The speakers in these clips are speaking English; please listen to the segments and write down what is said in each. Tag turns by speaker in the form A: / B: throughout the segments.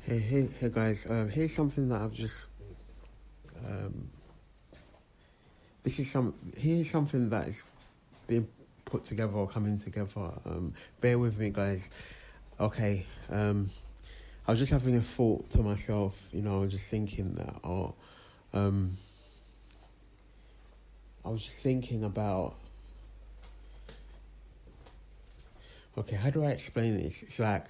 A: Hey guys. Here's something that I've just. Um, Here's something that is being put together or coming together. Bear with me, guys. Okay. I was just having a thought to myself. I was just thinking that. I was just thinking about. Okay, how do I explain this? It's like,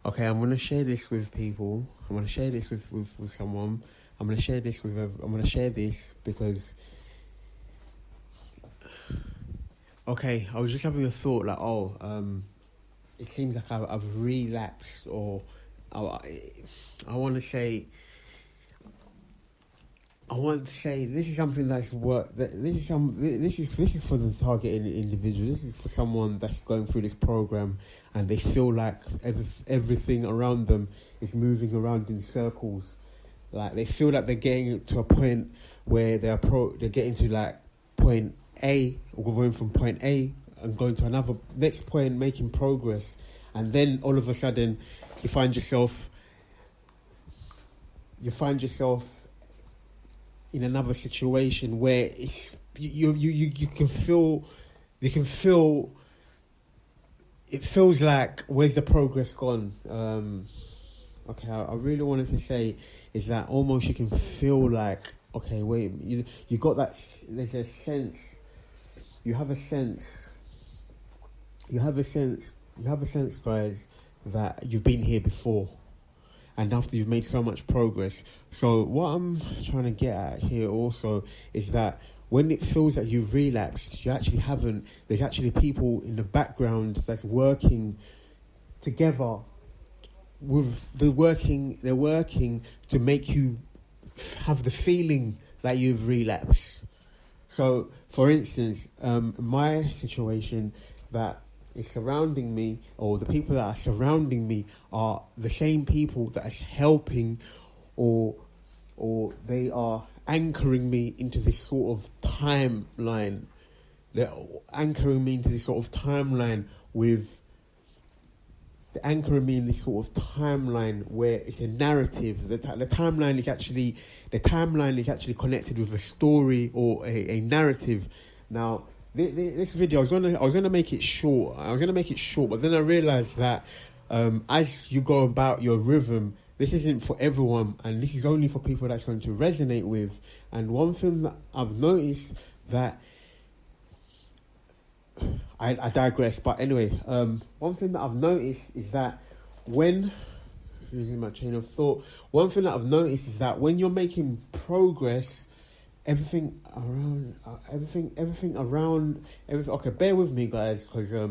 A: okay, I'm gonna share this with people. I'm gonna share this with someone. I'm gonna share this because. Okay, I was just having a thought like, it seems like I've relapsed, or I want to say. I want to say this is something that's This is for the targeted individual. This is for someone that's going through this program and they feel like everything around them is moving around in circles. Like they feel like they're getting to a point where they're getting to like point A, or going from point A and going to another next point, making progress, and then all of a sudden you find yourself in another situation where it's you can feel it feels like, where's the progress gone? Okay, I really wanted to say is that almost you can feel like, okay, wait, you got that. There's a sense. You have a sense, guys, that you've been here before. And after you've made so much progress. So what I'm trying to get at here also is that when it feels like you've relapsed, you actually haven't. There's actually people in the background that's working together they're working to make you have the feeling that you've relapsed. So, for instance, my situation that is surrounding me, or the people that are surrounding me, are the same people that is helping, or they are anchoring me into this sort of timeline. They're anchoring me into this sort of timeline where it's a narrative. The timeline is actually connected with a story or a narrative. Now, this video, I was gonna make it short. But then I realized that as you go about your rhythm, this isn't for everyone, and this is only for people that's going to resonate with. And one thing that I've noticed that I digress, but anyway, one thing that I've noticed is that losing my train of thought, one thing that I've noticed is that when you're making progress, everything around. Okay, bear with me, guys, because as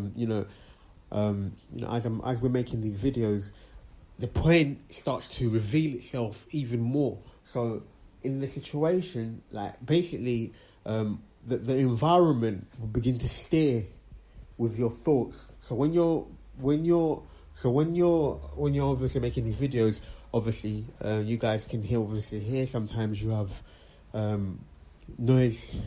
A: we're making these videos, the point starts to reveal itself even more. So in the situation, like basically, the environment will begin to steer with your thoughts. So when you're obviously making these videos, obviously you guys can hear sometimes you have noise.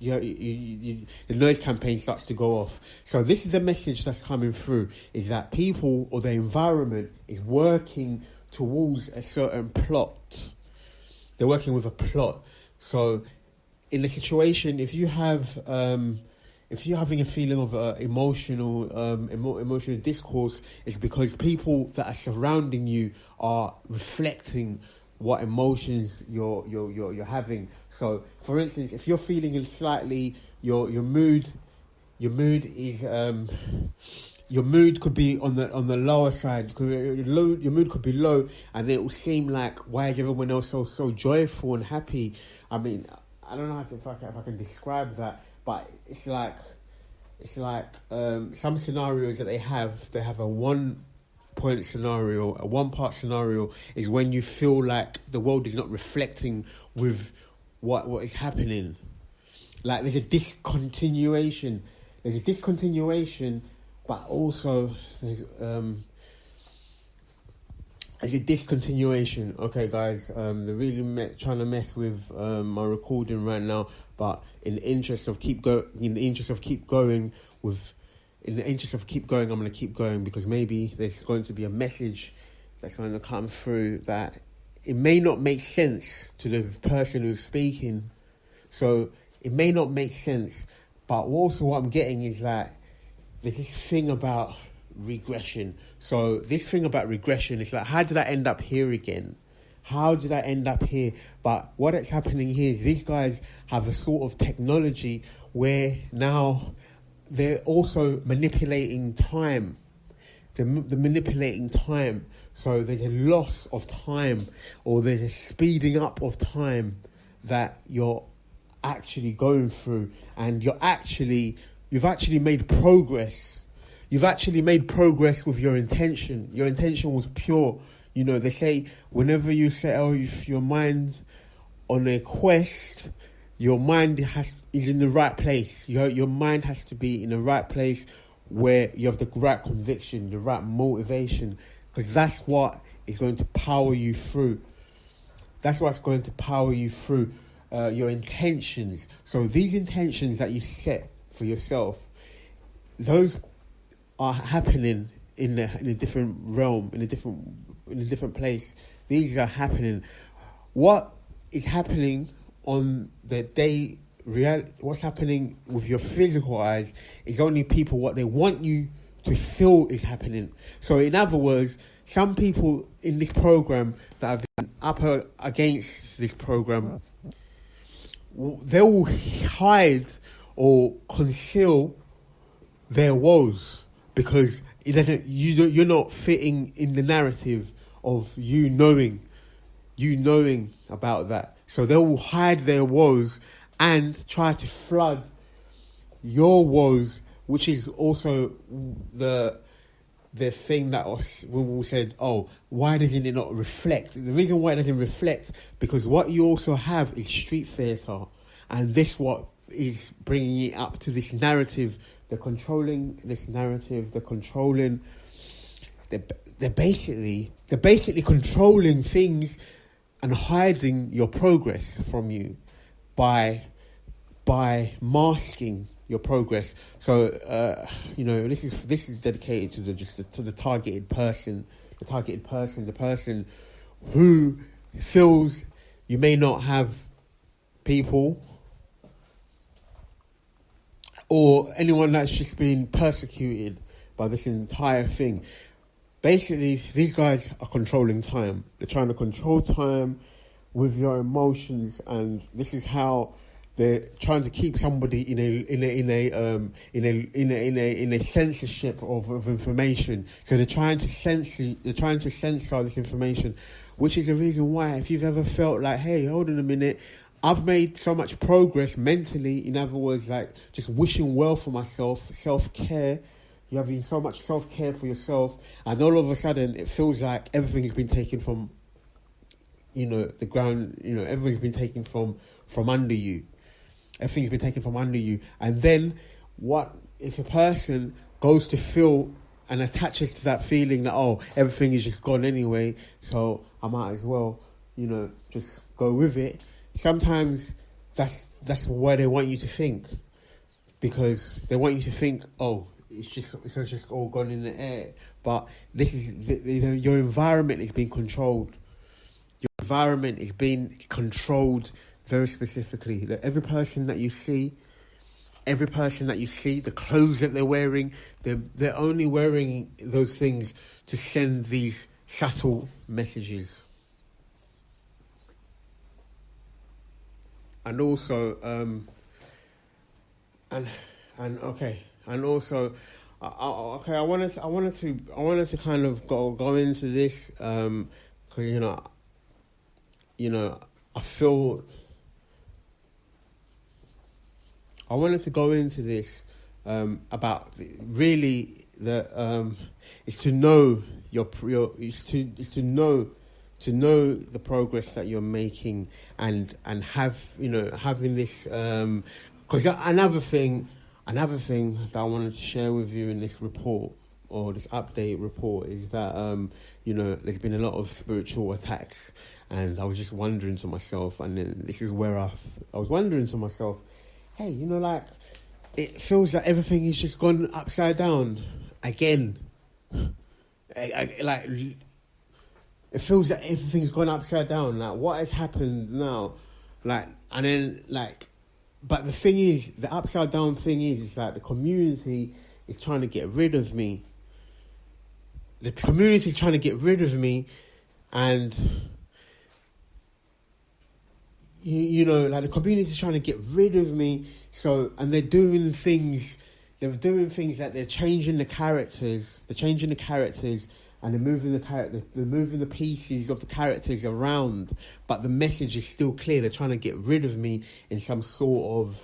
A: The noise campaign starts to go off. So this is the message that's coming through, is that people or the environment is working towards a certain plot. They're working with a plot. So in the situation, if you're having a feeling of emotional discourse, it's because people that are surrounding you are reflecting what emotions you're having. So, for instance, if you're feeling slightly, your mood is your mood could be on the lower side. Your mood could be low, and it will seem like, why is everyone else so joyful and happy? I mean, I don't know if I can describe that, but it's like some scenarios that they have a one-point scenario. A one-part scenario is when you feel like the world is not reflecting with what is happening. Like there's a discontinuation, but also there's a discontinuation. Okay, guys, they're really trying to mess with my recording right now. But in the interest of keep going, I'm going to keep going because maybe there's going to be a message that's going to come through that it may not make sense to the person who's speaking. So it may not make sense, but also what I'm getting is that there's this thing about regression. So this thing about regression is like, how did I end up here again? How did I end up here? But what is happening here is these guys have a sort of technology where now they're also manipulating time. They're manipulating time. So there's a loss of time, or there's a speeding up of time that you're actually going through, and you've actually made progress. You've actually made progress with your intention. Your intention was pure. You know, they say whenever you set your mind on a quest, your mind is in the right place. Your mind has to be in the right place where you have the right conviction, the right motivation, because that's what is going to power you through. That's what's going to power you through, your intentions. So these intentions that you set for yourself, those are happening in a different realm, in a different place. These are happening. What is happening on the day? What's happening with your physical eyes is only people what they want you to feel is happening. So in other words, some people in this program that have been up against this program, they will hide or conceal their woes because it doesn't. You're not fitting in the narrative of you knowing about that. So they will hide their woes and try to flood your woes, which is also the thing that when we said, oh, why doesn't it not reflect? The reason why it doesn't reflect, because what you also have is street theatre, and this what is bringing it up to this narrative. They're controlling this narrative. They're basically controlling things and hiding your progress from you by masking your progress. So this is dedicated to the targeted person, the person who feels you may not have people, or anyone that's just been persecuted by this entire thing. Basically, these guys are controlling time. They're trying to control time with your emotions, and this is how they're trying to keep somebody in a censorship of information. So they're trying to censor this information, which is the reason why, if you've ever felt like, hey, hold on a minute, I've made so much progress mentally. In other words, like just wishing well for myself, self-care. You're having so much self-care for yourself, and all of a sudden it feels like everything has been taken from, the ground. Everything's been taken from under you. Everything's been taken from under you. And then what if a person goes to feel and attaches to that feeling that, oh, everything is just gone anyway, so I might as well, just go with it. Sometimes that's where they want you to think, because they want you to think, oh, it's just all gone in the air. But this is your environment is being controlled. Your environment is being controlled very specifically. Every person that you see, the clothes that they're wearing, they're only wearing those things to send these subtle messages. And also, I wanted to kind of go into this, because I wanted to go into this about really is to know to know the progress that you're making, and have having this, because another thing that I wanted to share with you in this report, or this update report, is that there's been a lot of spiritual attacks, and I was just wondering to myself, and then this is where I was wondering to myself, hey, like it feels like everything is just gone upside down again. it feels that everything's gone upside down. Like, what has happened now? Like, and then, like, but the thing is, the upside down thing is that the community is trying to get rid of me. The community is trying to get rid of me, and you know, like, the community is trying to get rid of me. So, and they're doing things. They're doing things like they're changing the characters. They're changing the characters, and they're moving they're moving the pieces of the characters around. But the message is still clear. They're trying to get rid of me in some sort of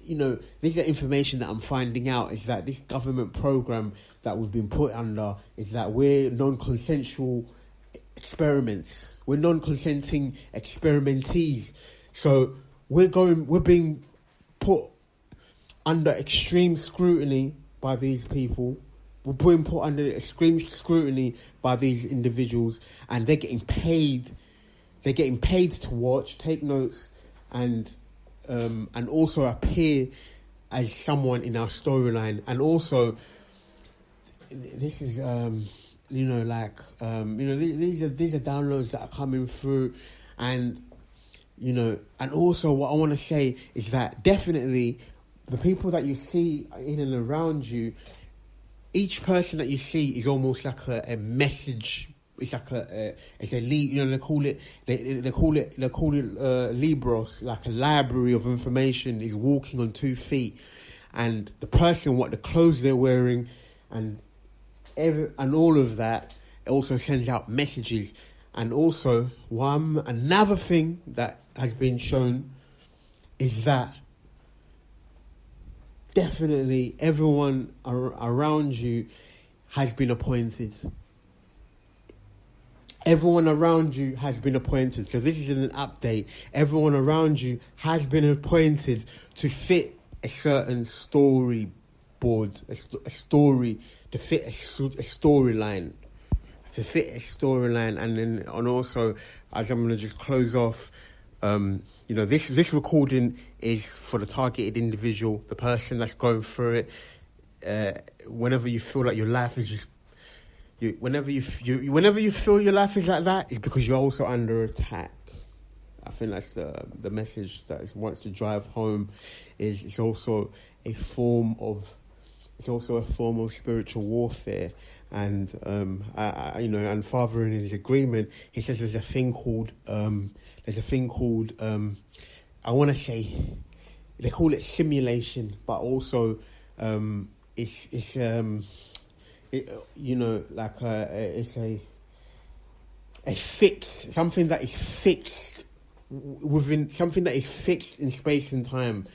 A: you know, this is the information that I'm finding out, is that this government program that we've been put under is that we're non-consensual experiments. We're non-consenting experimentees. So we're being put under extreme scrutiny by these people. We're being put under extreme scrutiny by these individuals, and they're getting paid. They're getting paid to watch, take notes, and also appear as someone in our storyline. And also, this is you know, like you know, these are downloads that are coming through, and you know, and also what I want to say is that definitely the people that you see in and around you, each person that you see is almost like a message. It's like it's a you know, they call it Libros, like a library of information, is walking on 2 feet, and the person, what the clothes they're wearing, and all of that, it also sends out messages. And also another thing that has been shown is that definitely everyone around you has been appointed. Everyone around you has been appointed. So this is an update. Everyone around you has been appointed to fit a certain storyboard, a story, to fit a storyline. To fit a storyline. And also, as I'm going to just close off, you know, this recording is for the targeted individual, the person that's going through it. Whenever you feel like your life is just, whenever you feel your life is like that, it's because you're also under attack. I think that's the message that it wants to drive home. It's also a form of spiritual warfare. And you know, and Father, in his agreement, he says there's a thing called I want to say they call it simulation, but also it's you know, like it's a fixed, something that is fixed within, something that is fixed in space and time,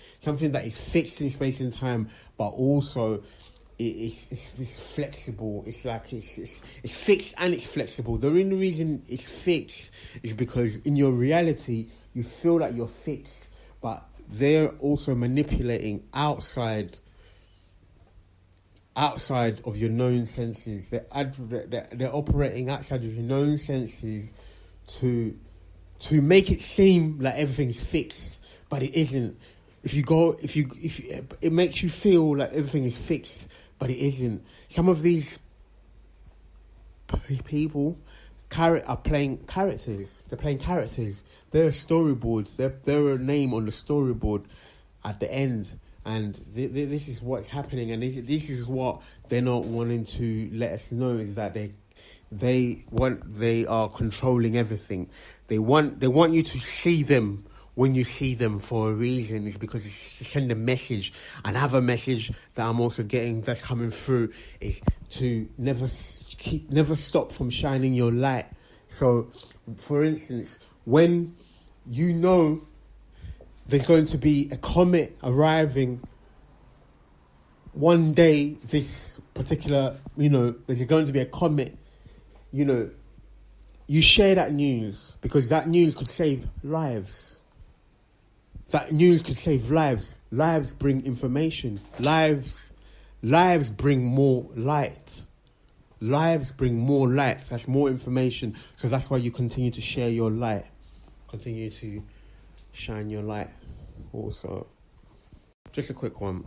A: but also it's flexible. It's like it's fixed and it's flexible. The only reason it's fixed is because in your reality you feel like you're fixed, but they're also manipulating outside of your known senses. They're operating outside of your known senses to make it seem like everything's fixed, but it isn't. If it makes you feel like everything is fixed, but it isn't. Some of these people are playing characters. They're playing characters. They're a storyboard. They're a name on the storyboard at the end. And this is what's happening. And this is what they're not wanting to let us know, is that they are controlling everything. They want you to see them when you see them for a reason. Is because it's to send a message. Another message that I'm also getting that's coming through is to never stop from shining your light. So, for instance, when you know there's going to be a comet arriving one day, this particular, you know, there's going to be a comet, you know, you share that news, because that news could save lives. That news could save lives. Lives bring information. Lives bring more light. Lives bring more light. That's more information. So that's why you continue to share your light. Continue to shine your light. Also, just a quick one.